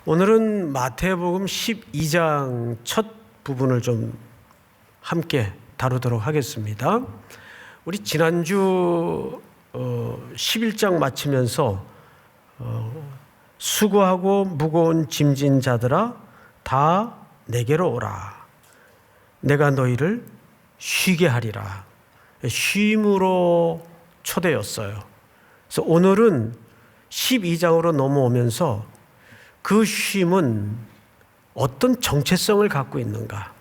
오늘은 마태복음 12장 첫 부분을 좀 함께 다루도록 하겠습니다. 우리 지난주 11장 마치면서 수고하고 무거운 짐진 자들아 다 내게로 오라. 내가 너희를 쉬게 하리라. 쉼으로 초대였어요. 그래서 오늘은 12장으로 넘어오면서 그 쉼은 어떤 정체성을 갖고 있는가?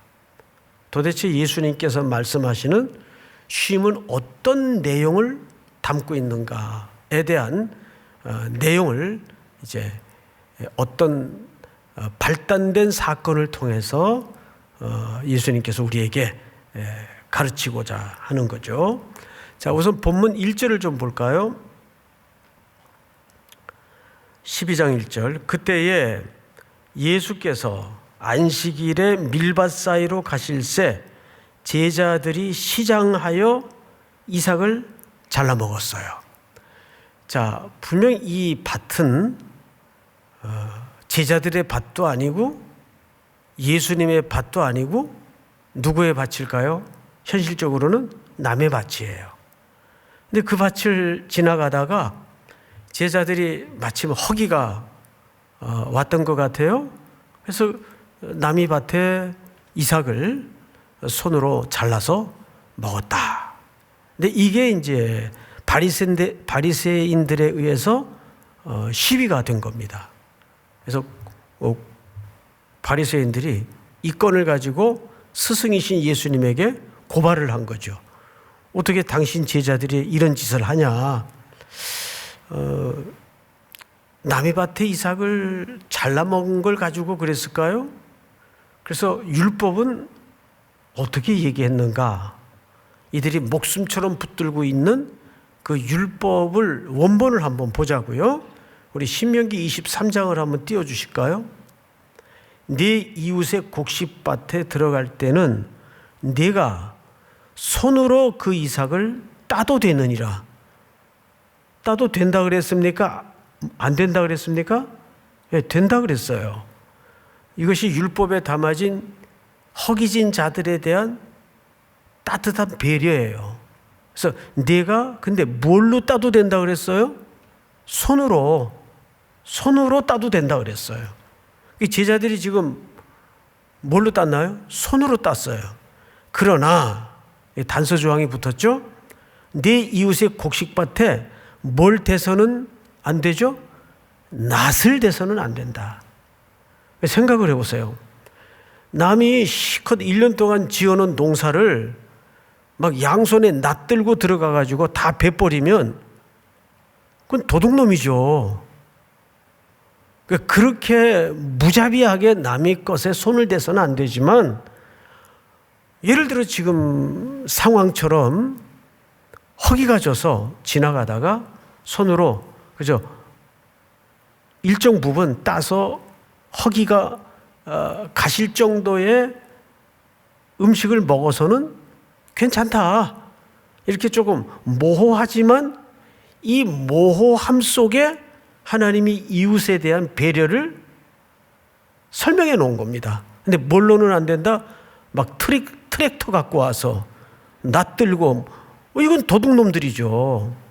도대체 예수님께서 말씀하시는 쉼은 어떤 내용을 담고 있는가에 대한 내용을 이제 어떤 발단된 사건을 통해서 예수님께서 우리에게 가르치고자 하는 거죠. 자, 우선 본문 1절을 좀 볼까요? 12장 1절. 그때에 예수께서 안식일에 밀밭 사이로 가실새 제자들이 시장하여 이삭을 잘라 먹었어요. 자, 분명히 이 밭은 제자들의 밭도 아니고 예수님의 밭도 아니고 누구의 밭일까요? 현실적으로는 남의 밭이에요. 근데 그 밭을 지나가다가 제자들이 마침 허기가 왔던 것 같아요. 그래서 남이 밭에 이삭을 손으로 잘라서 먹었다. 근데 이게 이제 바리새인들에 의해서 시비가 된 겁니다. 그래서 바리새인들이 이 건을 가지고 스승이신 예수님에게 고발을 한 거죠. 어떻게 당신 제자들이 이런 짓을 하냐? 남의 밭에 이삭을 잘라 먹은 걸 가지고 그랬을까요? 그래서 율법은 어떻게 얘기했는가? 이들이 목숨처럼 붙들고 있는 그 율법을 원본을 한번 보자고요. 우리 신명기 23장을 한번 띄워주실까요? 네 이웃의 곡식밭에 들어갈 때는 네가 손으로 그 이삭을 따도 되느니라. 따도 된다 그랬습니까? 안 된다 그랬습니까? 네, 된다 그랬어요. 이것이 율법에 담아진 허기진 자들에 대한 따뜻한 배려예요. 그래서 내가 근데 뭘로 따도 된다 그랬어요? 손으로 따도 된다 그랬어요. 제자들이 지금 뭘로 땄나요? 손으로 땄어요. 그러나 단서 조항이 붙었죠? 네 이웃의 곡식밭에 뭘 대서는 안 되죠? 낫을 대서는 안 된다. 생각을 해보세요. 남이 실컷 1년 동안 지어놓은 농사를 막 양손에 낫 들고 들어가가지고 다 베버리면 그건 도둑놈이죠. 그렇게 무자비하게 남의 것에 손을 대서는 안 되지만 예를 들어 지금 상황처럼 허기가 져서 지나가다가 손으로 그죠? 일정 부분 따서 허기가 가실 정도의 음식을 먹어서는 괜찮다. 이렇게 조금 모호하지만 이 모호함 속에 하나님이 이웃에 대한 배려를 설명해 놓은 겁니다. 근데 뭘로는 안 된다? 막 트랙터 갖고 와서 낫들고 이건 도둑놈들이죠.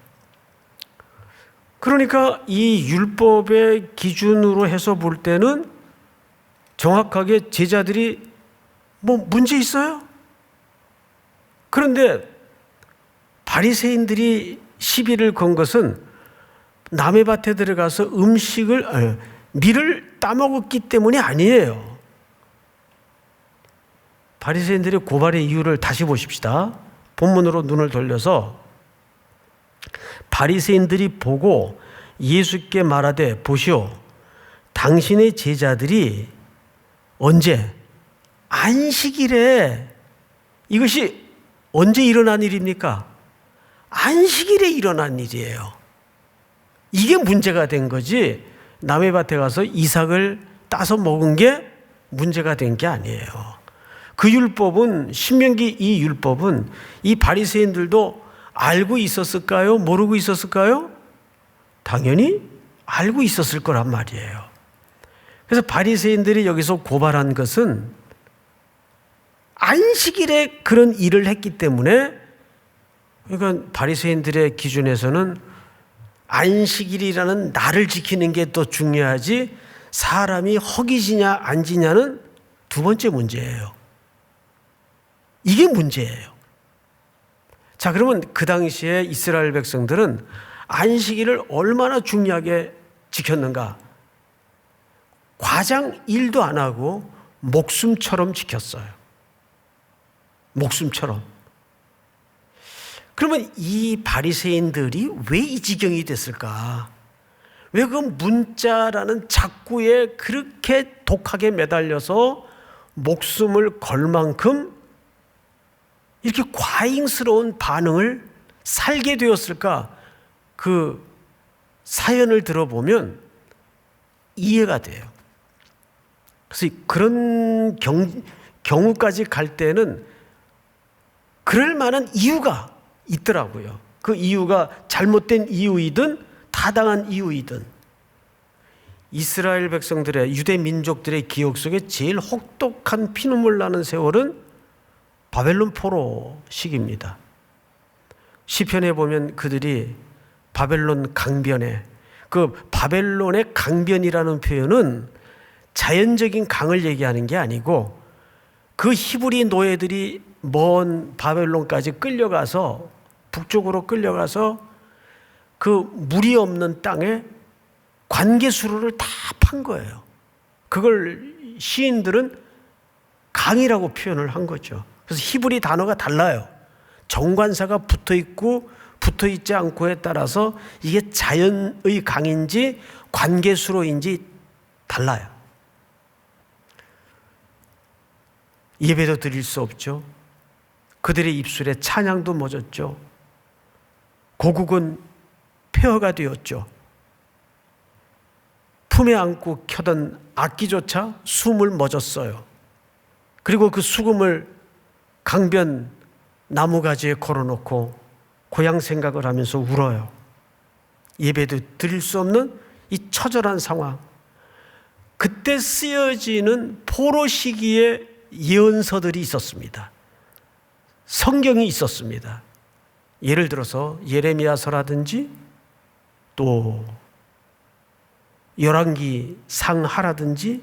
그러니까 이 율법의 기준으로 해서 볼 때는 정확하게 제자들이 뭐 문제 있어요? 그런데 바리새인들이 시비를 건 것은 남의 밭에 들어가서 밀을 따먹었기 때문이 아니에요. 바리새인들의 고발의 이유를 다시 보십시다. 본문으로 눈을 돌려서 바리새인들이 보고 예수께 말하되 보시오, 당신의 제자들이 언제? 안식일에. 이것이 언제 일어난 일입니까? 안식일에 일어난 일이에요. 이게 문제가 된 거지 남의 밭에 가서 이삭을 따서 먹은 게 문제가 된 게 아니에요. 그 율법은, 신명기 이 율법은 이 바리새인들도 알고 있었을까요? 모르고 있었을까요? 당연히 알고 있었을 거란 말이에요. 그래서 바리새인들이 여기서 고발한 것은 안식일에 그런 일을 했기 때문에, 그러니까 바리새인들의 기준에서는 안식일이라는 날을 지키는 게 더 중요하지 사람이 허기지냐 안 지냐는 두 번째 문제예요. 이게 문제예요. 자, 그러면 그 당시에 이스라엘 백성들은 안식일을 얼마나 중요하게 지켰는가? 과장 일도 안 하고 목숨처럼 지켰어요. 목숨처럼. 그러면 이 바리새인들이 왜 이 지경이 됐을까? 왜 그 문자라는 작구에 그렇게 독하게 매달려서 목숨을 걸 만큼 이렇게 과잉스러운 반응을 살게 되었을까? 그 사연을 들어보면 이해가 돼요. 그래서 그런 경우까지 갈 때는 그럴 만한 이유가 있더라고요. 그 이유가 잘못된 이유이든 타당한 이유이든. 이스라엘 백성들의, 유대 민족들의 기억 속에 제일 혹독한 피눈물 나는 세월은 바벨론 포로 시기입니다. 시편에 보면 그들이 바벨론 강변에, 그 바벨론의 강변이라는 표현은 자연적인 강을 얘기하는 게 아니고 그 히브리 노예들이 먼 바벨론까지 끌려가서, 북쪽으로 끌려가서 그 물이 없는 땅에 관계수로를 다 판 거예요. 그걸 시인들은 강이라고 표현을 한 거죠. 그래서 히브리 단어가 달라요. 정관사가 붙어 있고 붙어 있지 않고에 따라서 이게 자연의 강인지 관계수로인지 달라요. 예배도 드릴 수 없죠. 그들의 입술에 찬양도 멎었죠. 고국은 폐허가 되었죠. 품에 안고 켜던 악기조차 숨을 멎었어요. 그리고 그 수금을 강변 나무가지에 걸어놓고 고향 생각을 하면서 울어요. 예배도 드릴 수 없는 이 처절한 상황. 그때 쓰여지는 포로 시기의 예언서들이 있었습니다. 성경이 있었습니다. 예를 들어서 예레미야서라든지 또 열왕기 상하라든지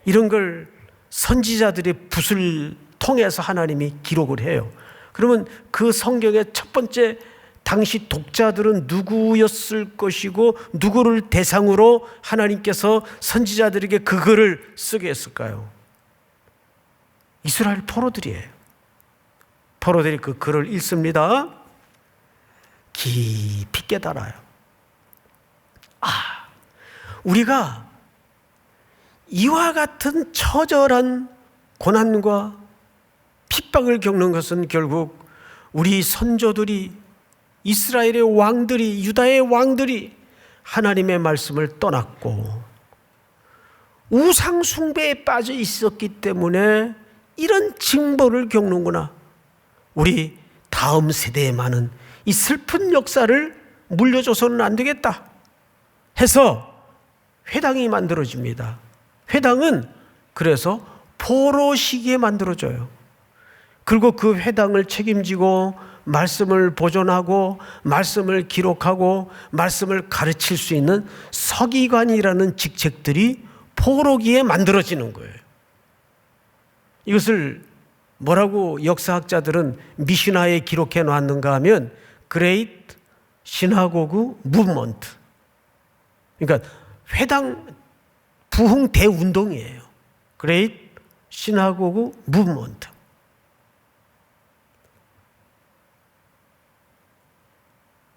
이런 걸 선지자들의 붓을 통해서 하나님이 기록을 해요. 그러면 그 성경의 첫 번째 당시 독자들은 누구였을 것이고 누구를 대상으로 하나님께서 선지자들에게 그 글을 쓰게 했을까요? 이스라엘 포로들이에요. 포로들이 그 글을 읽습니다. 깊이 깨달아요. 우리가 이와 같은 처절한 고난과 핍박을 겪는 것은 결국 우리 선조들이, 이스라엘의 왕들이, 유다의 왕들이 하나님의 말씀을 떠났고 우상 숭배에 빠져 있었기 때문에 이런 징벌을 겪는구나. 우리 다음 세대에 많은 이 슬픈 역사를 물려줘서는 안 되겠다 해서 회당이 만들어집니다. 회당은 그래서 포로 시기에 만들어져요. 그리고 그 회당을 책임지고 말씀을 보존하고 말씀을 기록하고 말씀을 가르칠 수 있는 서기관이라는 직책들이 포로기에 만들어지는 거예요. 이것을 뭐라고 역사학자들은 미시나에 기록해 놨는가 하면 Great Synagogue Movement. 그러니까 회당 부흥 대운동이에요. Great Synagogue Movement.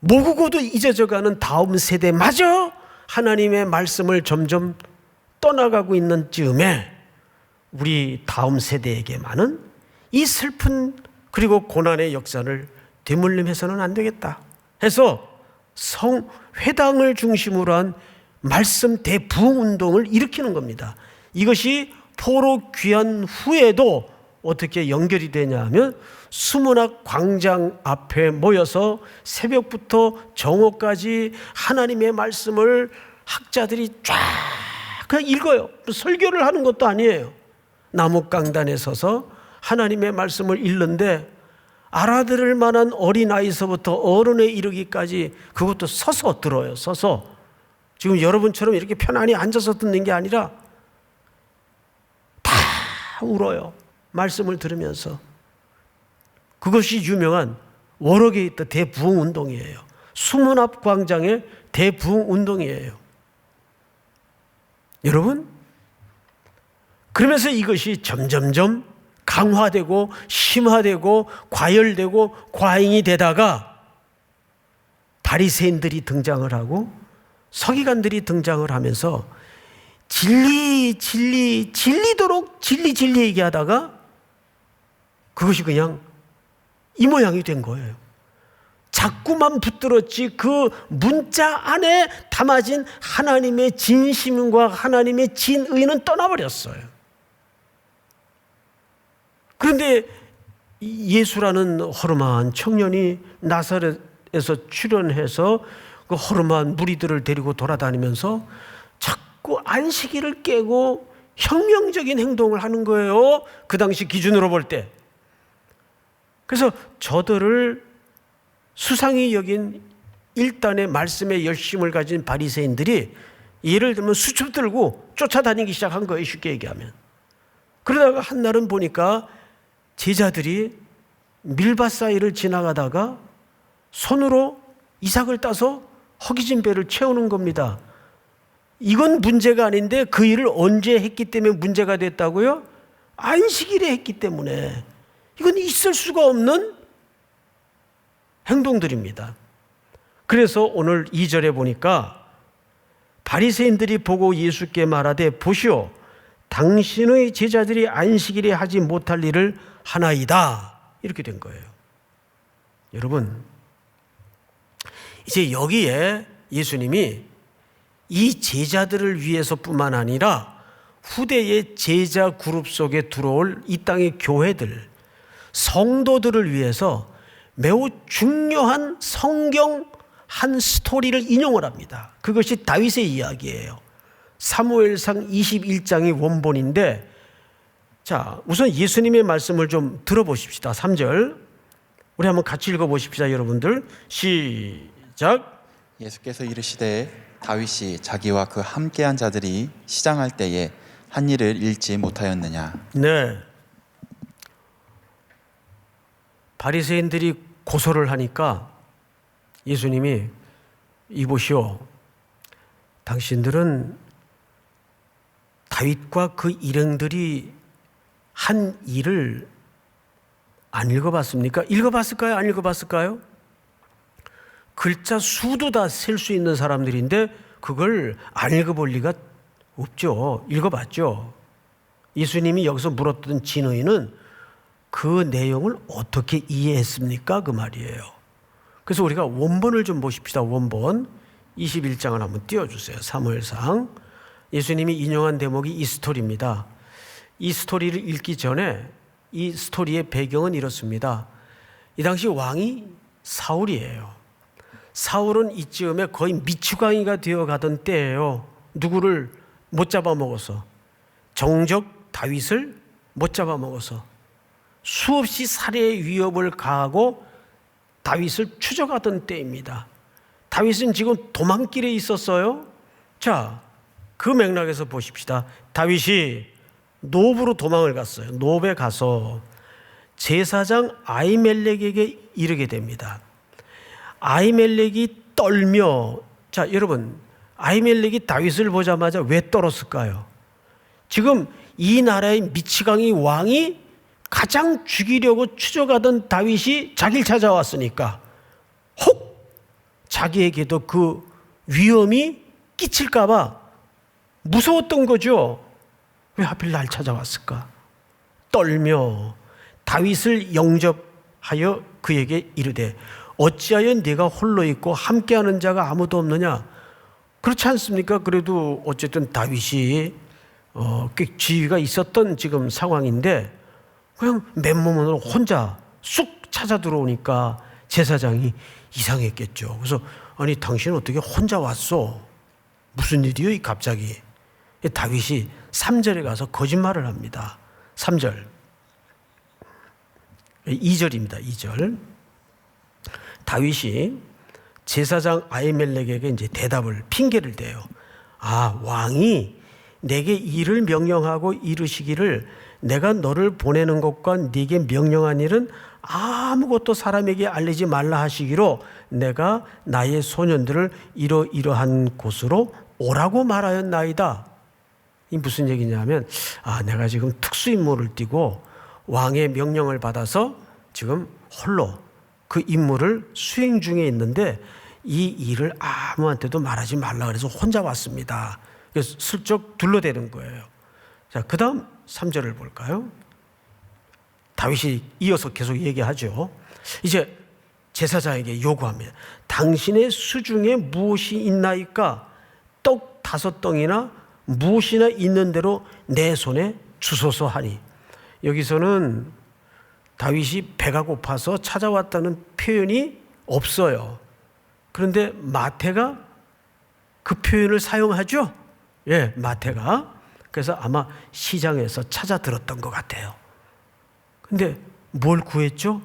모국어도 잊어져가는 다음 세대마저 하나님의 말씀을 점점 떠나가고 있는 즈음에 우리 다음 세대에게만은 이 슬픈 그리고 고난의 역사를 되물림해서는 안 되겠다 해서 회당을 중심으로 한 말씀 대부흥운동을 일으키는 겁니다. 이것이 포로 귀환 후에도 어떻게 연결이 되냐 하면 수문학 광장 앞에 모여서 새벽부터 정오까지 하나님의 말씀을 학자들이 쫙 그냥 읽어요. 설교를 하는 것도 아니에요. 나무 강단에 서서 하나님의 말씀을 읽는데 알아들을 만한 어린아이서부터 어른에 이르기까지 그것도 서서 들어요. 서서. 지금 여러분처럼 이렇게 편안히 앉아서 듣는 게 아니라 다 울어요. 말씀을 들으면서. 그것이 유명한 워럭에 있던 대부흥운동이에요. 수문 앞 광장의 대부흥운동이에요. 여러분, 그러면서 이것이 점점점 강화되고 심화되고 과열되고 과잉이 되다가 바리새인들이 등장을 하고 서기관들이 등장을 하면서 진리도록 진리 얘기하다가 그것이 그냥 이 모양이 된 거예요. 자꾸만 붙들었지 그 문자 안에 담아진 하나님의 진심과 하나님의 진의는 떠나버렸어요. 그런데 예수라는 허름한 청년이 나사렛에서 출현해서 그 허름한 무리들을 데리고 돌아다니면서 자꾸 안식일을 깨고 혁명적인 행동을 하는 거예요. 그 당시 기준으로 볼 때. 그래서 저들을 수상히 여긴 일단의 말씀에 열심을 가진 바리새인들이 예를 들면 수첩 들고 쫓아다니기 시작한 거예요. 쉽게 얘기하면. 그러다가 한날은 보니까 제자들이 밀밭 사이를 지나가다가 손으로 이삭을 따서 허기진 배를 채우는 겁니다. 이건 문제가 아닌데 그 일을 언제 했기 때문에 문제가 됐다고요? 안식일에 했기 때문에. 이건 있을 수가 없는 행동들입니다. 그래서 오늘 2절에 보니까 바리새인들이 보고 예수께 말하되 보시오 당신의 제자들이 안식일에 하지 못할 일을 하나이다. 이렇게 된 거예요. 여러분, 이제 여기에 예수님이 이 제자들을 위해서뿐만 아니라 후대의 제자 그룹 속에 들어올 이 땅의 교회들, 성도들을 위해서 매우 중요한 성경 한 스토리를 인용을 합니다. 그것이 다윗의 이야기예요. 사무엘상 21장이 원본인데, 자, 우선 예수님의 말씀을 좀 들어보십시다. 3절. 우리 한번 같이 읽어보십시다, 여러분들. 시작. 예수께서 이르시되 다윗이 자기와 그 함께한 자들이 시장할 때에 한 일을 잃지 못하였느냐. 네. 바리새인들이 고소를 하니까 예수님이 이보시오. 당신들은 다윗과 그 일행들이 한 일을 안 읽어봤습니까? 읽어봤을까요? 안 읽어봤을까요? 글자 수도 다 셀 수 있는 사람들인데 그걸 안 읽어볼 리가 없죠. 읽어봤죠. 예수님이 여기서 물었던 진의는 그 내용을 어떻게 이해했습니까? 그 말이에요. 그래서 우리가 원본을 좀 보십시다. 원본 21장을 한번 띄워주세요. 사무엘상. 예수님이 인용한 대목이 이 스토리입니다. 이 스토리를 읽기 전에 이 스토리의 배경은 이렇습니다. 이 당시 왕이 사울이에요. 사울은 이쯤에 거의 미추광이가 되어가던 때예요. 누구를 못 잡아먹어서, 정적 다윗을 못 잡아먹어서 수없이 살해의 위협을 가하고 다윗을 추적하던 때입니다. 다윗은 지금 도망길에 있었어요. 자, 그 맥락에서 보십시다. 다윗이 노브로 도망을 갔어요. 노브에 가서 제사장 아히멜렉에게 이르게 됩니다. 아히멜렉이 떨며, 자, 여러분, 아히멜렉이 다윗을 보자마자 왜 떨었을까요? 지금 이 나라의 미치광이 왕이 가장 죽이려고 추적하던 다윗이 자기를 찾아왔으니까 혹 자기에게도 그 위험이 끼칠까 봐 무서웠던 거죠. 왜 하필 날 찾아왔을까? 떨며 다윗을 영접하여 그에게 이르되 어찌하여 네가 홀로 있고 함께하는 자가 아무도 없느냐? 그렇지 않습니까? 그래도 어쨌든 다윗이 꽤 지위가 있었던 지금 상황인데 그냥 맨몸으로 혼자 쑥 찾아 들어오니까 제사장이 이상했겠죠. 그래서 아니 당신 어떻게 혼자 왔어? 무슨 일이요? 이 갑자기. 다윗이 3절에 가서 거짓말을 합니다. 3절. 2절입니다. 2절. 다윗이 제사장 아히멜렉에게 이제 핑계를 대요. 왕이 내게 일을 명령하고 이르시기를 내가 너를 보내는 것과 네게 명령한 일은 아무것도 사람에게 알리지 말라 하시기로 내가 나의 소년들을 이러이러한 곳으로 오라고 말하였나이다. 이 무슨 얘기냐면 내가 지금 특수임무를 띠고 왕의 명령을 받아서 지금 홀로 그 임무를 수행 중에 있는데 이 일을 아무한테도 말하지 말라 그래서 혼자 왔습니다. 그래서 슬쩍 둘러대는 거예요. 자, 그 다음 3절을 볼까요? 다윗이 이어서 계속 얘기하죠. 이제 제사장에게 요구합니다. 당신의 수중에 무엇이 있나이까? 떡 5덩이나 무엇이나 있는 대로 내 손에 주소서 하니. 여기서는 다윗이 배가 고파서 찾아왔다는 표현이 없어요. 그런데 마태가 그 표현을 사용하죠. 예, 마태가. 그래서 아마 시장에서 찾아 들었던 것 같아요. 근데 뭘 구했죠?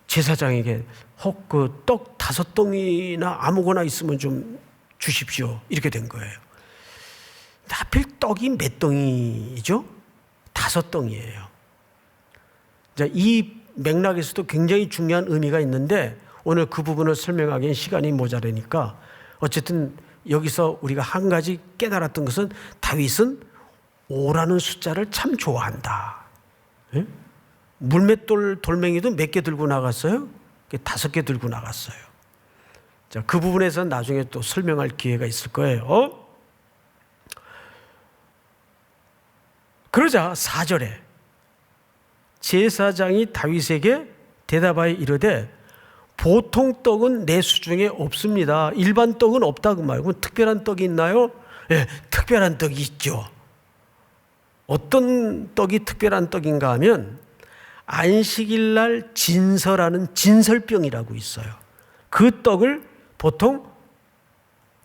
제사장에게 그 떡 5덩이나 아무거나 있으면 좀 주십시오. 이렇게 된 거예요. 하필 떡이 몇 덩이죠? 5덩이예요. 자, 이 맥락에서도 굉장히 중요한 의미가 있는데 오늘 그 부분을 설명하기엔 시간이 모자라니까 어쨌든 여기서 우리가 한 가지 깨달았던 것은 다윗은 5라는 숫자를 참 좋아한다. 예? 물맷돌 돌멩이도 몇 개 들고 나갔어요? 5개 들고 나갔어요. 자, 그 부분에서는 나중에 또 설명할 기회가 있을 거예요. 그러자 4절에 제사장이 다윗에게 대답하여 이르되 보통 떡은 내 수중에 없습니다. 일반 떡은 없다 그 말이고 특별한 떡이 있나요? 예, 특별한 떡이 있죠. 어떤 떡이 특별한 떡인가 하면 안식일 날 진설하는 진설병이라고 있어요. 그 떡을 보통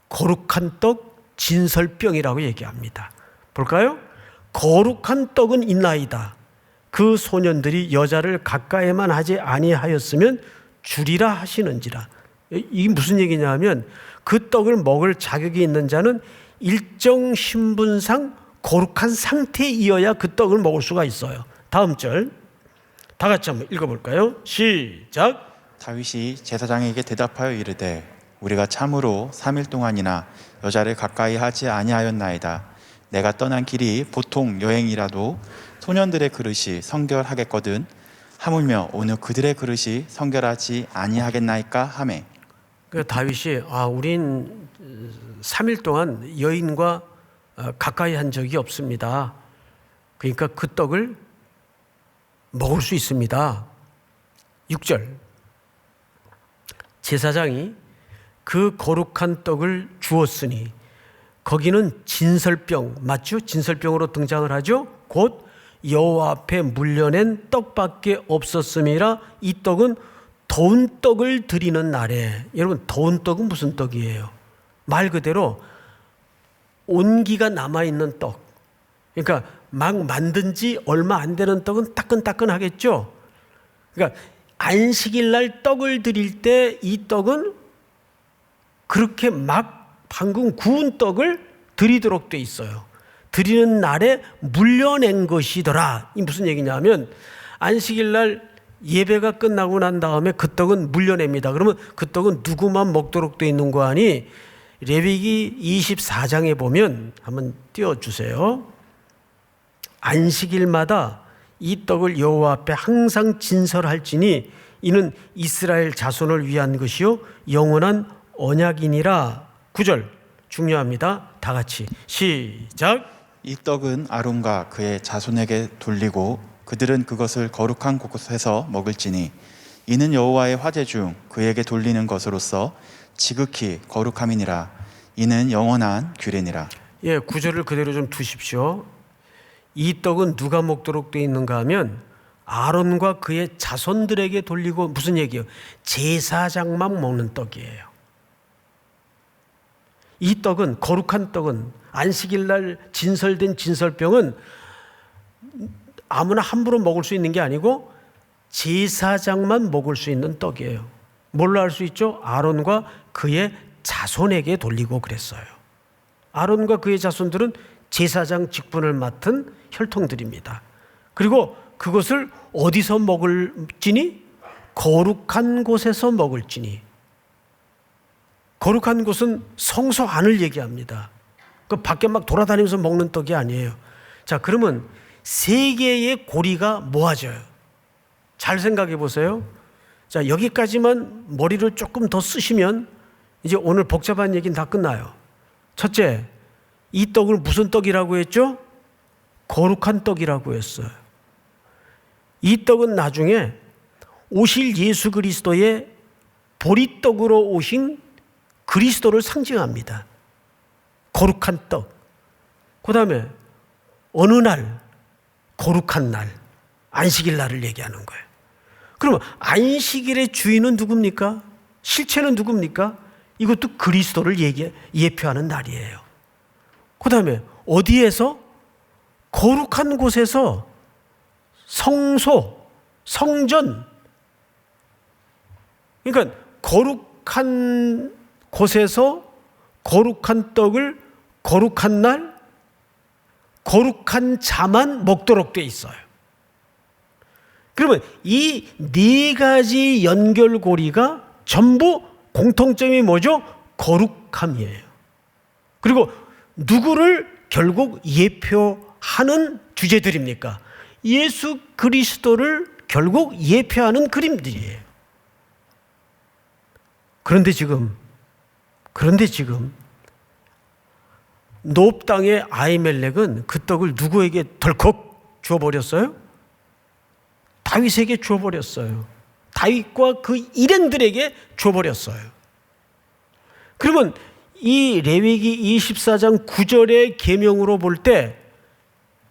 거룩한 떡 진설병이라고 얘기합니다. 볼까요? 거룩한 떡은 있나이다. 그 소년들이 여자를 가까이만 하지 아니하였으면 주리라 하시는지라. 이게 무슨 얘기냐 하면 그 떡을 먹을 자격이 있는 자는 일정 신분상 거룩한 상태이어야 그 떡을 먹을 수가 있어요. 다음 절 다 같이 한번 읽어볼까요? 시작. 다윗이 제사장에게 대답하여 이르되 우리가 참으로 3일 동안이나 여자를 가까이 하지 아니하였나이다. 내가 떠난 길이 보통 여행이라도 소년들의 그릇이 성결하겠거든 하물며 오늘 그들의 그릇이 성결하지 아니하겠나이까 하매. 그러니까 다윗이 우린 3일 동안 여인과 가까이 한 적이 없습니다. 그러니까 그 떡을 먹을 수 있습니다. 6절 제사장이 그 거룩한 떡을 주었으니 거기는 진설병 맞죠? 진설병으로 등장을 하죠. 곧 여호와 앞에 물려낸 떡밖에 없었음이라 이 떡은 더운 떡을 드리는 날에. 여러분 더운 떡은 무슨 떡이에요? 말 그대로 온기가 남아있는 떡. 그러니까 막 만든 지 얼마 안 되는 떡은 따끈따끈하겠죠. 그러니까 안식일 날 떡을 드릴 때 이 떡은 그렇게 막 방금 구운 떡을 드리도록 돼 있어요. 드리는 날에 물려낸 것이더라. 이 무슨 얘기냐면 안식일 날 예배가 끝나고 난 다음에 그 떡은 물려냅니다. 그러면 그 떡은 누구만 먹도록 돼 있는 거 아니? 레위기 24장에 보면 한번 띄워주세요. 안식일마다 이 떡을 여호와 앞에 항상 진설할지니 이는 이스라엘 자손을 위한 것이요 영원한 언약이니라. 9절 중요합니다. 다 같이 시작. 이 떡은 아론과 그의 자손에게 돌리고 그들은 그것을 거룩한 곳에서 먹을지니 이는 여호와의 화제 중 그에게 돌리는 것으로서 지극히 거룩함이니라. 이는 영원한 규례니라. 예, 9절을 그대로 좀 두십시오. 이 떡은 누가 먹도록 되어 있는가 하면 아론과 그의 자손들에게 돌리고 무슨 얘기예요? 제사장만 먹는 떡이에요. 이 떡은, 거룩한 떡은, 안식일 날 진설된 진설병은 아무나 함부로 먹을 수 있는 게 아니고 제사장만 먹을 수 있는 떡이에요. 뭘로 알 수 있죠? 아론과 그의 자손에게 돌리고 그랬어요. 아론과 그의 자손들은 제사장 직분을 맡은 혈통들입니다. 그리고 그것을 어디서 먹을지니? 거룩한 곳에서 먹을지니. 거룩한 곳은 성소 안을 얘기합니다. 그 밖에 막 돌아다니면서 먹는 떡이 아니에요. 자, 그러면 세 개의 고리가 모아져요. 잘 생각해 보세요. 자, 여기까지만 머리를 조금 더 쓰시면 이제 오늘 복잡한 얘기는 다 끝나요. 첫째, 이 떡을 무슨 떡이라고 했죠? 거룩한 떡이라고 했어요. 이 떡은 나중에 오실 예수 그리스도의 보리떡으로 오신 그리스도를 상징합니다. 거룩한 떡. 그 다음에 어느 날, 거룩한 날, 안식일 날을 얘기하는 거예요. 그러면 안식일의 주인은 누굽니까? 실체는 누굽니까? 이것도 그리스도를 예표하는 날이에요. 그 다음에 어디에서? 거룩한 곳에서 성소, 성전. 그러니까 거룩한 곳에서 거룩한 떡을 거룩한 날, 거룩한 자만 먹도록 돼 있어요. 그러면 이 네 가지 연결고리가 전부 공통점이 뭐죠? 거룩함이에요. 그리고 누구를 결국 예표하는 주제들입니까? 예수 그리스도를 결국 예표하는 그림들이에요. 그런데 지금 노업 땅의 아히멜렉은 그 떡을 누구에게 덜컥 주어버렸어요? 다윗에게 주어버렸어요. 다윗과 그 일행들에게 주어버렸어요. 그러면 이 레위기 24장 9절의 계명으로 볼 때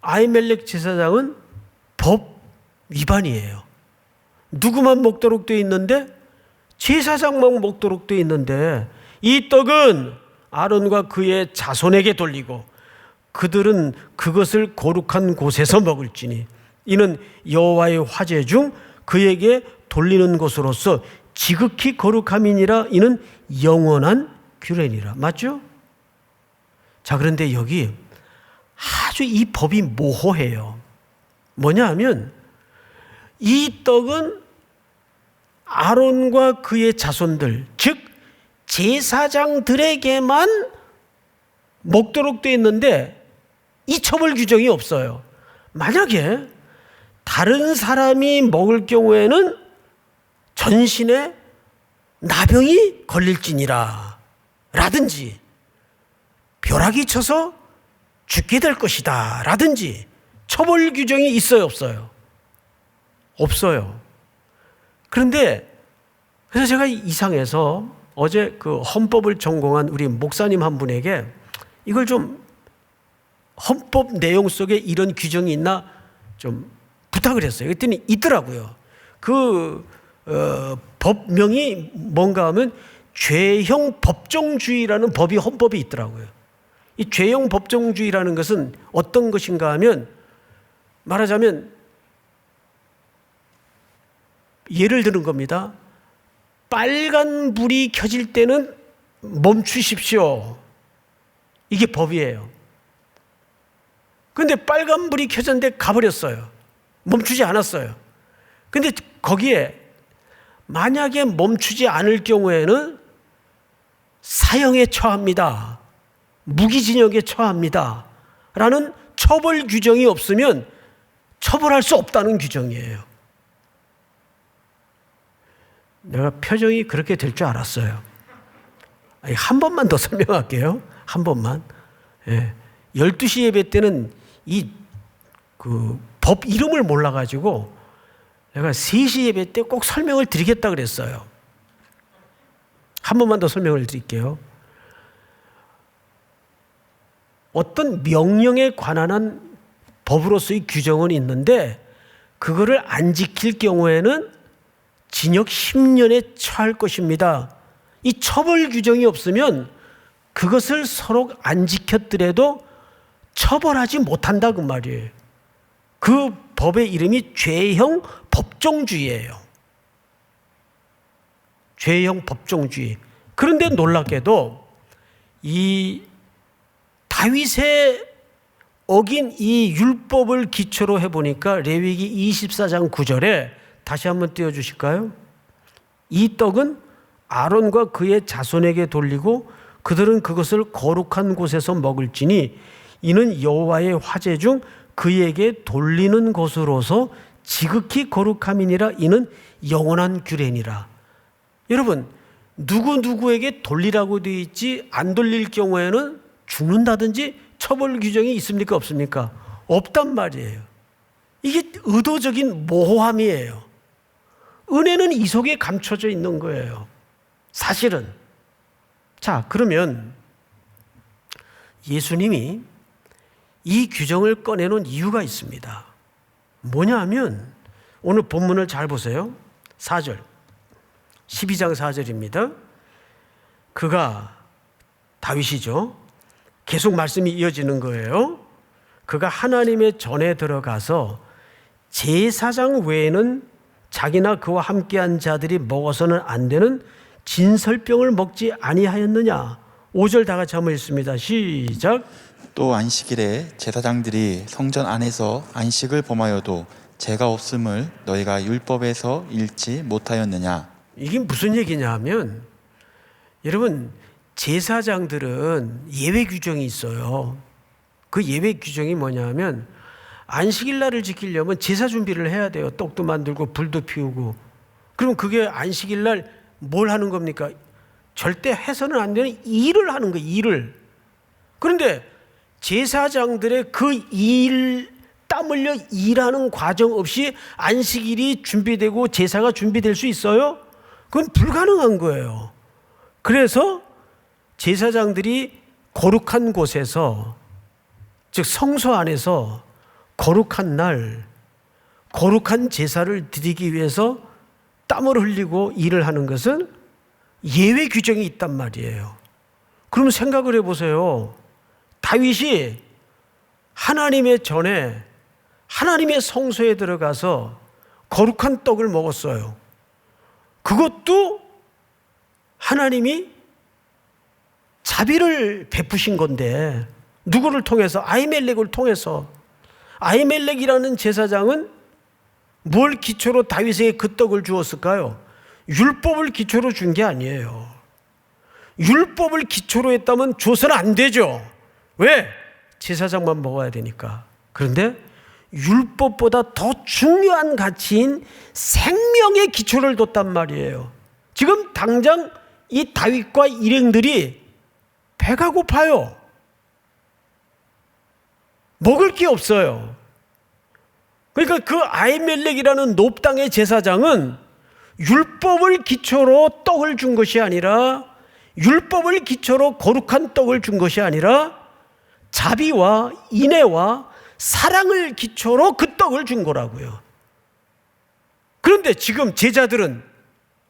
아히멜렉 제사장은 법 위반이에요. 누구만 먹도록 되어 있는데? 제사장만 먹도록 되어 있는데 이 떡은 아론과 그의 자손에게 돌리고 그들은 그것을 거룩한 곳에서 먹을지니 이는 여호와의 화제 중 그에게 돌리는 것으로서 지극히 거룩함이니라. 이는 영원한 규례니라. 맞죠? 자, 그런데 여기 아주 이 법이 모호해요. 뭐냐 하면 이 떡은 아론과 그의 자손들, 즉 제사장들에게만 먹도록 되어 있는데 이 처벌 규정이 없어요. 만약에 다른 사람이 먹을 경우에는 전신에 나병이 걸릴지니라 라든지 벼락이 쳐서 죽게 될 것이다 라든지 처벌 규정이 있어요, 없어요? 없어요. 그런데 그래서 제가 이상해서 어제 그 헌법을 전공한 우리 목사님 한 분에게 이걸 좀 헌법 내용 속에 이런 규정이 있나 좀 부탁을 했어요. 그랬더니 있더라고요. 그 법명이 뭔가 하면 죄형 법정주의라는 법이 헌법에 있더라고요. 이 죄형 법정주의라는 것은 어떤 것인가 하면 말하자면 예를 드는 겁니다. 빨간 불이 켜질 때는 멈추십시오. 이게 법이에요. 그런데 빨간 불이 켜졌는데 가버렸어요. 멈추지 않았어요. 그런데 거기에 만약에 멈추지 않을 경우에는 사형에 처합니다. 무기징역에 처합니다. 라는 처벌 규정이 없으면 처벌할 수 없다는 규정이에요. 내가 표정이 그렇게 될 줄 알았어요. 한 번만 더 설명할게요. 한 번만. 12시 예배 때는 이 법 이름을 몰라가지고 내가 3시 예배 때 꼭 설명을 드리겠다 그랬어요. 한 번만 더 설명을 드릴게요. 어떤 명령에 관한 법으로서의 규정은 있는데 그거를 안 지킬 경우에는 징역 10년에 처할 것입니다. 이 처벌 규정이 없으면 그것을 서로 안 지켰더라도 처벌하지 못한다 그 말이에요. 그 법의 이름이 죄형 법종주의예요. 죄형 법종주의. 그런데 놀랍게도 이 다윗의 어긴 이 율법을 기초로 해보니까 레위기 24장 9절에 다시 한번 띄워주실까요? 이 떡은 아론과 그의 자손에게 돌리고 그들은 그것을 거룩한 곳에서 먹을지니 이는 여호와의 화제 중 그에게 돌리는 것으로서 지극히 거룩함이니라. 이는 영원한 규례니라. 여러분, 누구에게 돌리라고 되어 있지 안 돌릴 경우에는 죽는다든지 처벌 규정이 있습니까? 없습니까? 없단 말이에요. 이게 의도적인 모호함이에요. 은혜는 이 속에 감춰져 있는 거예요. 사실은. 자, 그러면 예수님이 이 규정을 꺼내놓은 이유가 있습니다. 뭐냐 하면 오늘 본문을 잘 보세요. 4절. 12장 4절입니다. 그가 다윗이죠. 계속 말씀이 이어지는 거예요. 그가 하나님의 전에 들어가서 제사장 외에는 자기나 그와 함께한 자들이 먹어서는 안 되는 진설병을 먹지 아니하였느냐. 5절 다 같이 한번 읽습니다. 시작. 또 안식일에 제사장들이 성전 안에서 안식을 범하여도 죄가 없음을 너희가 율법에서 읽지 못하였느냐. 이게 무슨 얘기냐 하면 여러분, 제사장들은 예외 규정이 있어요. 그 예외 규정이 뭐냐 하면 안식일 날을 지키려면 제사 준비를 해야 돼요. 떡도 만들고 불도 피우고. 그럼 그게 안식일 날 뭘 하는 겁니까? 절대 해서는 안 되는 일을 하는 거예요. 일을. 그런데 제사장들의 그 일, 땀 흘려 일하는 과정 없이 안식일이 준비되고 제사가 준비될 수 있어요? 그건 불가능한 거예요. 그래서 제사장들이 거룩한 곳에서, 즉 성소 안에서 거룩한 날, 거룩한 제사를 드리기 위해서 땀을 흘리고 일을 하는 것은 예외 규정이 있단 말이에요. 그러면 생각을 해보세요. 다윗이 하나님의 전에 하나님의 성소에 들어가서 거룩한 떡을 먹었어요. 그것도 하나님이 자비를 베푸신 건데 누구를 통해서? 아히멜렉을 통해서. 아히멜렉이라는 제사장은 뭘 기초로 다윗에게 그 떡을 주었을까요? 율법을 기초로 준 게 아니에요. 율법을 기초로 했다면 줘서는 안 되죠. 왜? 제사장만 먹어야 되니까. 그런데 율법보다 더 중요한 가치인 생명의 기초를 뒀단 말이에요. 지금 당장 이 다윗과 일행들이 배가 고파요. 먹을 게 없어요. 그러니까 그 아히멜렉이라는 놉당의 제사장은 율법을 기초로 떡을 준 것이 아니라, 율법을 기초로 거룩한 떡을 준 것이 아니라 자비와 인애와 사랑을 기초로 그 떡을 준 거라고요. 그런데 지금 제자들은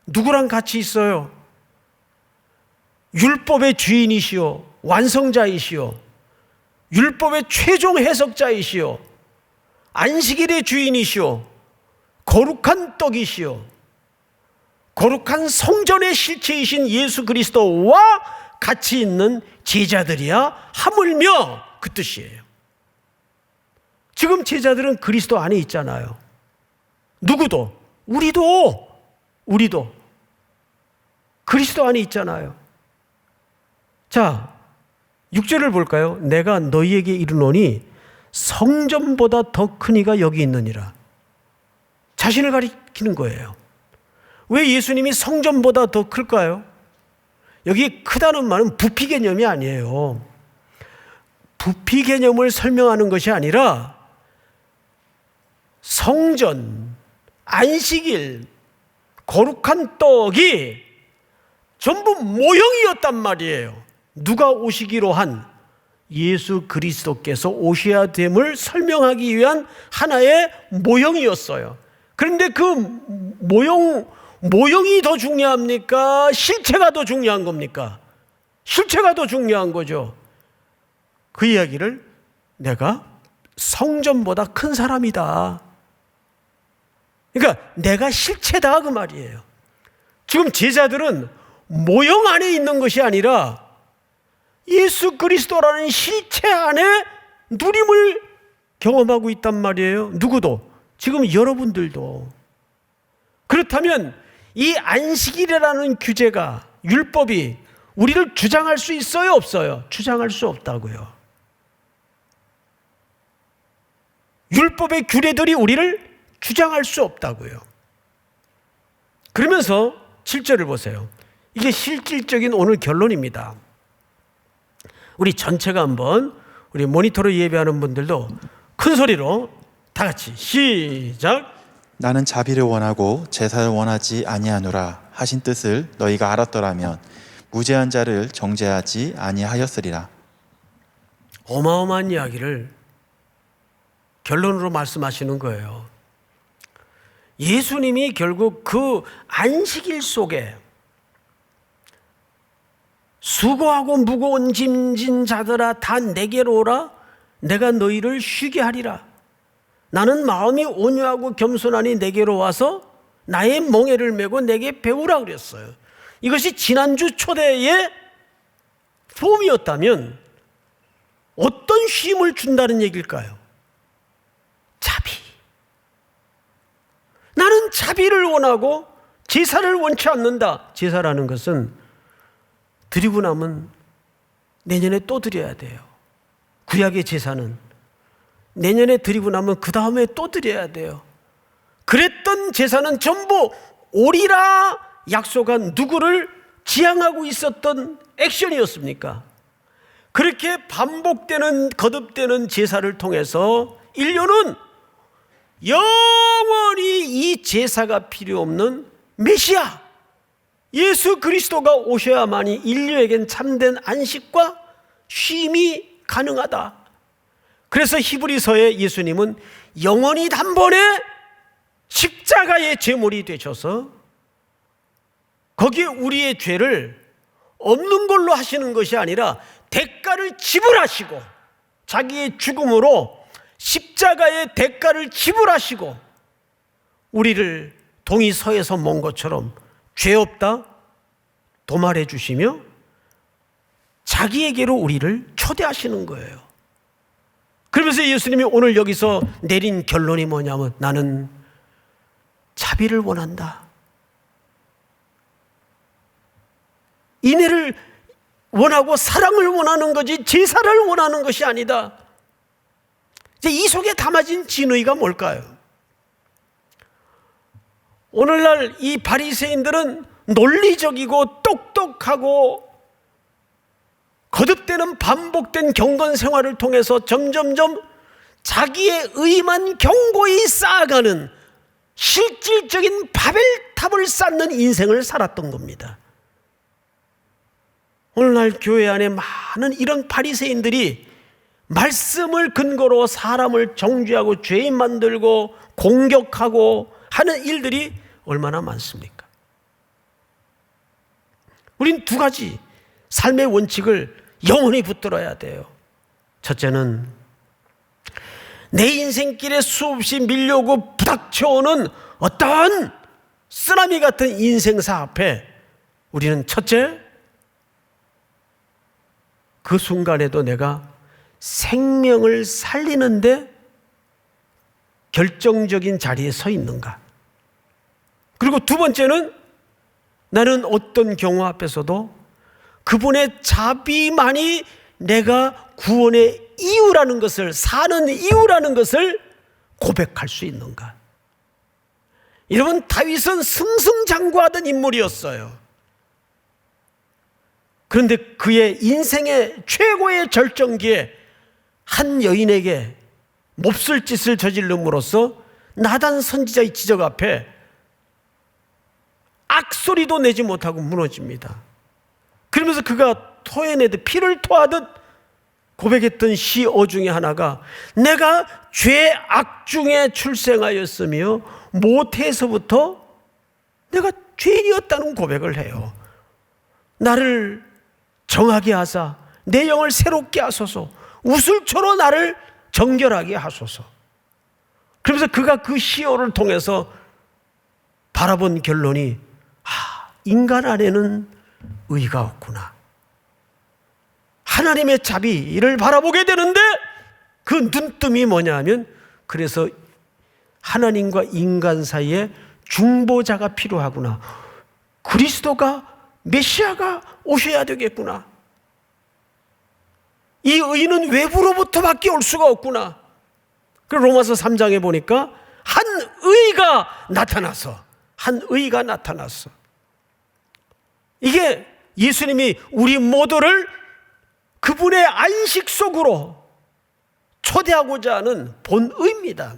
누구랑 같이 있어요? 율법의 주인이시오, 완성자이시오, 율법의 최종 해석자이시오, 안식일의 주인이시오, 거룩한 떡이시오, 거룩한 성전의 실체이신 예수 그리스도와 같이 있는 제자들이야 하물며 그 뜻이에요. 지금 제자들은 그리스도 안에 있잖아요. 누구도, 우리도 그리스도 안에 있잖아요. 자, 6절을 볼까요? 내가 너희에게 이르노니 성전보다 더 큰 이가 여기 있느니라. 자신을 가리키는 거예요. 왜 예수님이 성전보다 더 클까요? 여기 크다는 말은 부피 개념이 아니에요. 부피 개념을 설명하는 것이 아니라 성전, 안식일, 거룩한 떡이 전부 모형이었단 말이에요. 누가 오시기로 한 예수 그리스도께서 오셔야 됨을 설명하기 위한 하나의 모형이었어요. 그런데 그 모형이 더 중요합니까? 실체가 더 중요한 겁니까? 실체가 더 중요한 거죠. 그 이야기를 내가 성전보다 큰 사람이다. 그러니까 내가 실체다 그 말이에요. 지금 제자들은 모형 안에 있는 것이 아니라 예수 그리스도라는 실체 안에 누림을 경험하고 있단 말이에요. 누구도. 지금 여러분들도. 그렇다면 이 안식일이라는 규제가, 율법이 우리를 주장할 수 있어요, 없어요? 주장할 수 없다고요. 율법의 규례들이 우리를 주장할 수 없다고요. 그러면서 7절을 보세요. 이게 실질적인 오늘 결론입니다. 우리 전체가 한번, 우리 모니터로 예배하는 분들도 큰 소리로 다 같이 시작. 나는 자비를 원하고 제사를 원하지 아니하노라 하신 뜻을 너희가 알았더라면 무죄한 자를 정죄하지 아니하였으리라. 어마어마한 이야기를 결론으로 말씀하시는 거예요. 예수님이 결국 그 안식일 속에 수고하고 무거운 짐진 자들아 다 내게로 오라. 내가 너희를 쉬게 하리라. 나는 마음이 온유하고 겸손하니 내게로 와서 나의 멍에를 메고 내게 배우라 그랬어요. 이것이 지난주 초대의 폼이었다면 어떤 쉼을 준다는 얘기일까요? 자비. 나는 자비를 원하고 제사를 원치 않는다. 제사라는 것은 드리고 나면 내년에 또 드려야 돼요. 구약의 제사는 내년에 드리고 나면 그 다음에 또 드려야 돼요. 그랬던 제사는 전부 오리라 약속한 누구를 지향하고 있었던 액션이었습니까? 그렇게 반복되는 거듭되는 제사를 통해서 인류는 영원히 이 제사가 필요 없는 메시아 예수 그리스도가 오셔야만이 인류에겐 참된 안식과 쉼이 가능하다. 그래서 히브리서에 예수님은 영원히 단번에 십자가의 제물이 되셔서 거기에 우리의 죄를 없는 걸로 하시는 것이 아니라 대가를 지불하시고 자기의 죽음으로 십자가의 대가를 지불하시고 우리를 동이 서에서 먼 것처럼 죄 없다 도말해 주시며 자기에게로 우리를 초대하시는 거예요. 그러면서 예수님이 오늘 여기서 내린 결론이 뭐냐면 나는 자비를 원한다. 인애를 원하고 사랑을 원하는 거지 제사를 원하는 것이 아니다. 이제 이 속에 담아진 진의가 뭘까요? 오늘날 이 바리새인들은 논리적이고 똑똑하고 거듭되는 반복된 경건 생활을 통해서 점점점 자기의 의만 견고히 쌓아가는 실질적인 바벨탑을 쌓는 인생을 살았던 겁니다. 오늘날 교회 안에 많은 이런 바리새인들이 말씀을 근거로 사람을 정죄하고 죄인 만들고 공격하고 하는 일들이 얼마나 많습니까? 우린 두 가지 삶의 원칙을 영원히 붙들어야 돼요. 첫째는 내 인생길에 수없이 밀려오고 부닥쳐오는 어떤 쓰나미 같은 인생사 앞에 우리는 첫째, 그 순간에도 내가 생명을 살리는데 결정적인 자리에 서 있는가. 그리고 두 번째는 나는 어떤 경우 앞에서도 그분의 자비만이 내가 구원의 이유라는 것을, 사는 이유라는 것을 고백할 수 있는가. 여러분, 다윗은 승승장구하던 인물이었어요. 그런데 그의 인생의 최고의 절정기에 한 여인에게 몹쓸 짓을 저지름으로써 나단 선지자의 지적 앞에 악소리도 내지 못하고 무너집니다. 그러면서 그가 토해내듯 피를 토하듯 고백했던 시어 중에 하나가 내가 죄악 중에 출생하였으며 모태에서부터 내가 죄인이었다는 고백을 해요. 나를 정하게 하사 내 영을 새롭게 하소서. 우슬초로 나를 정결하게 하소서. 그러면서 그가 그 시호를 통해서 바라본 결론이 인간 안에는 의가 없구나. 하나님의 자비를 바라보게 되는데 그 눈뜸이 뭐냐면, 그래서 하나님과 인간 사이에 중보자가 필요하구나. 그리스도가, 메시아가 오셔야 되겠구나. 이 의는 외부로부터밖에 올 수가 없구나. 그리고 로마서 3장에 보니까 한 의가 나타났어. 이게 예수님이 우리 모두를 그분의 안식 속으로 초대하고자 하는 본의입니다.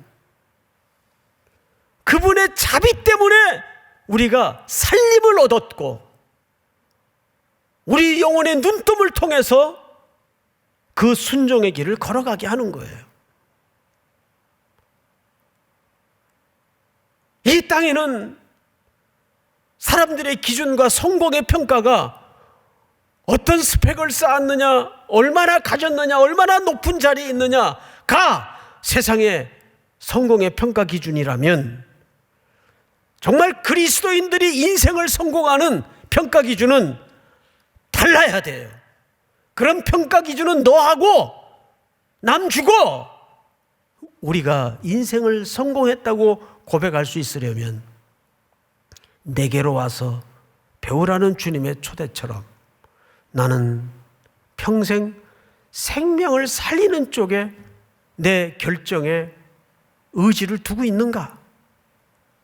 그분의 자비 때문에 우리가 살림을 얻었고, 우리 영혼의 눈뜸을 통해서 그 순종의 길을 걸어가게 하는 거예요. 이 땅에는 사람들의 기준과 성공의 평가가 어떤 스펙을 쌓았느냐, 얼마나 가졌느냐, 얼마나 높은 자리에 있느냐가 세상의 성공의 평가 기준이라면, 정말 그리스도인들이 인생을 성공하는 평가 기준은 달라야 돼요. 그런 평가 기준은 너하고 남 주고 우리가 인생을 성공했다고 고백할 수 있으려면 내게로 와서 배우라는 주님의 초대처럼 나는 평생 생명을 살리는 쪽에 내 결정에 의지를 두고 있는가?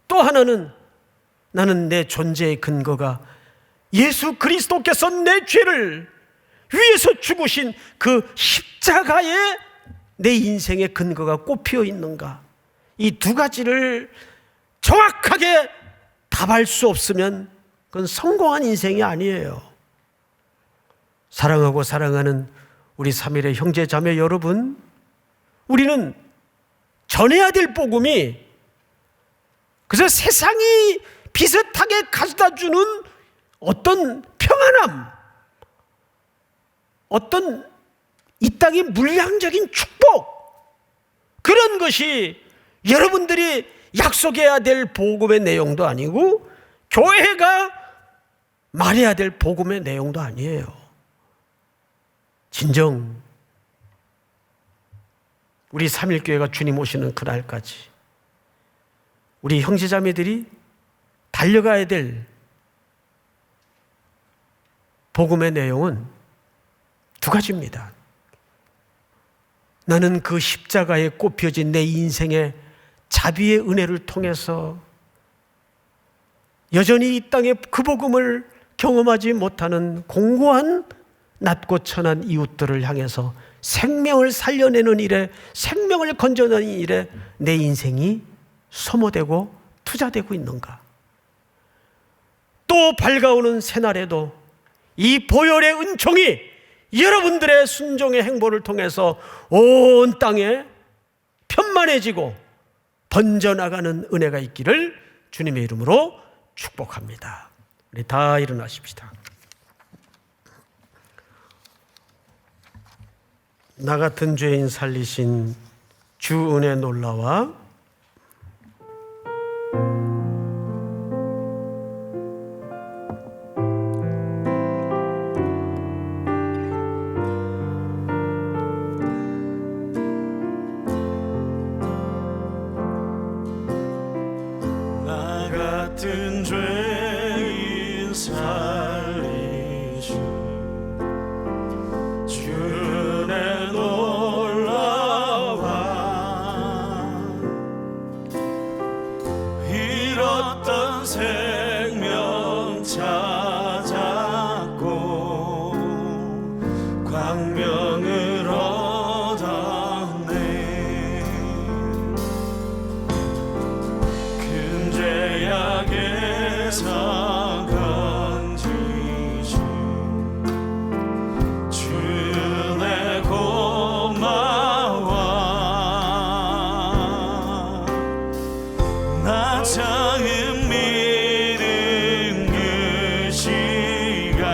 또 하나는 나는 내 존재의 근거가 예수 그리스도께서 내 죄를 위해서 죽으신 그 십자가에 내 인생의 근거가 꼽혀 있는가? 이 두 가지를 정확하게 답할 수 없으면 그건 성공한 인생이 아니에요. 사랑하고 사랑하는 우리 3일의 형제 자매 여러분, 우리는 전해야 될 복음이 그래서 세상이 비슷하게 가져다주는 어떤 평안함, 어떤 이 땅의 물량적인 축복, 그런 것이 여러분들이 약속해야 될 복음의 내용도 아니고 교회가 말해야 될 복음의 내용도 아니에요. 진정 우리 3.1교회가 주님 오시는 그날까지 우리 형제자매들이 달려가야 될 복음의 내용은 두 가지입니다. 나는 그 십자가에 꼽혀진 내 인생의 자비의 은혜를 통해서 여전히 이 땅에 그 복음을 경험하지 못하는 공고한 낮고 천한 이웃들을 향해서 생명을 살려내는 일에, 생명을 건져내는 일에 내 인생이 소모되고 투자되고 있는가? 또 밝아오는 새날에도 이 보혈의 은총이 여러분들의 순종의 행보를 통해서 온 땅에 편만해지고 번져나가는 은혜가 있기를 주님의 이름으로 축복합니다. 우리 다 일어나십시다. 나 같은 죄인 살리신 주 은혜 놀라와 같은 죄인 살리신 주 은혜 놀라와 잃었던 생명 찾았고 광명을 얻었네. 큰 죄악에서 건지신 주의 고마워. 나 처음 믿은 그 시간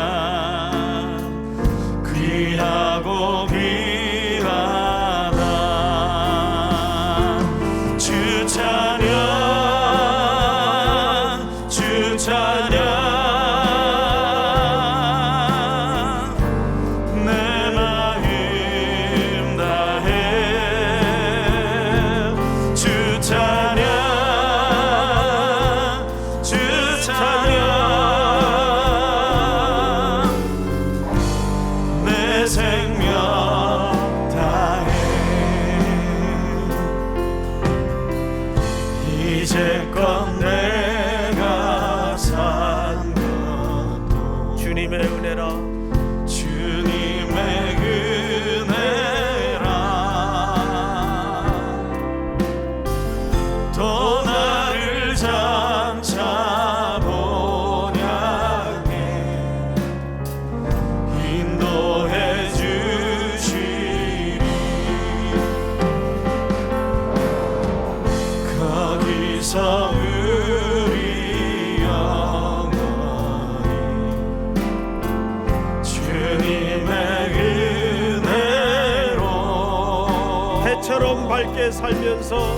해처럼 밝게 살면서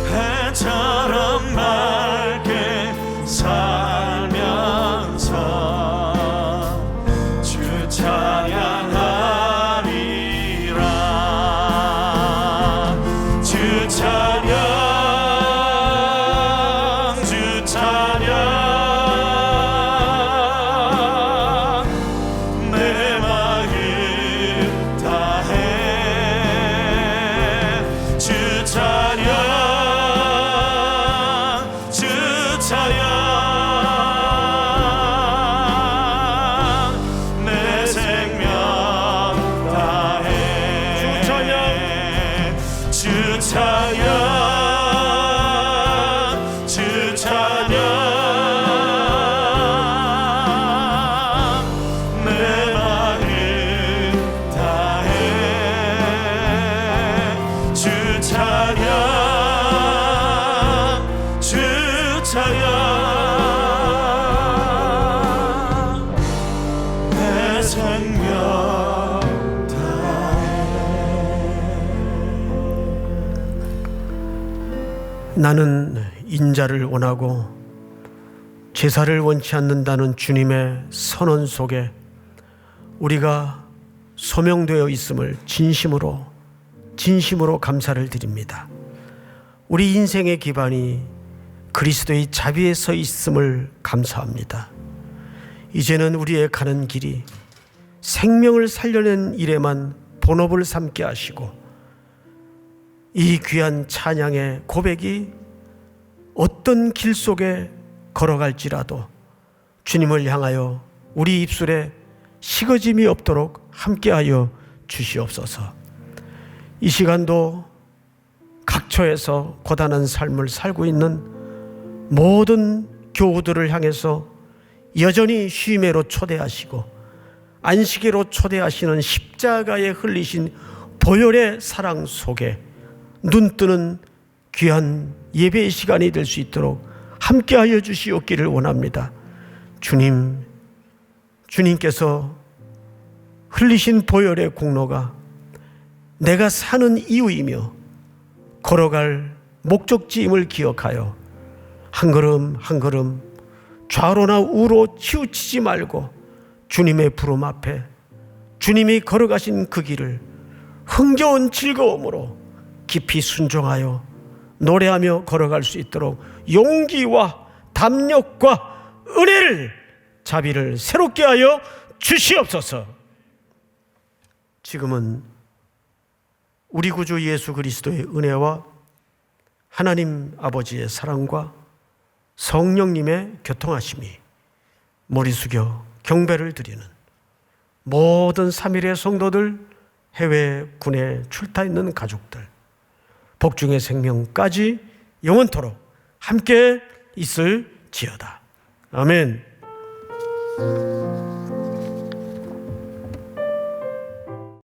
해처럼 밝게 살면서 주 찬양하리라. 주 찬양 주 찬양 내 마음 다해. 주 찬양 주 찬양 내 생명 다해. 주 찬양 주 찬양 주 찬양 내 마음 다해. 주 찬양 주 찬양 내 생명 나는 인자를 원하고 제사를 원치 않는다는 주님의 선언 속에 우리가 소명되어 있음을 진심으로 감사를 드립니다. 우리 인생의 기반이 그리스도의 자비에 서 있음을 감사합니다. 이제는 우리의 가는 길이 생명을 살려낸 일에만 본업을 삼게 하시고 이 귀한 찬양의 고백이 어떤 길 속에 걸어갈지라도 주님을 향하여 우리 입술에 식어짐이 없도록 함께하여 주시옵소서. 이 시간도 각처에서 고단한 삶을 살고 있는 모든 교우들을 향해서 여전히 쉼에로 초대하시고 안식에로 초대하시는 십자가에 흘리신 보혈의 사랑 속에 눈뜨는 귀한 예배의 시간이 될 수 있도록 함께하여 주시옵기를 원합니다. 주님께서 흘리신 보혈의 공로가 내가 사는 이유이며 걸어갈 목적지임을 기억하여 한 걸음 한 걸음 좌로나 우로 치우치지 말고 주님의 부름 앞에 주님이 걸어가신 그 길을 흥겨운 즐거움으로 깊이 순종하여 노래하며 걸어갈 수 있도록 용기와 담력과 은혜를 자비를 새롭게 하여 주시옵소서. 지금은 우리 구주 예수 그리스도의 은혜와 하나님 아버지의 사랑과 성령님의 교통하심이 머리 숙여 경배를 드리는 모든 3일의 성도들, 해외 군에 출타 있는 가족들, 복중의 생명까지 영원토록 함께 있을지어다. 아멘.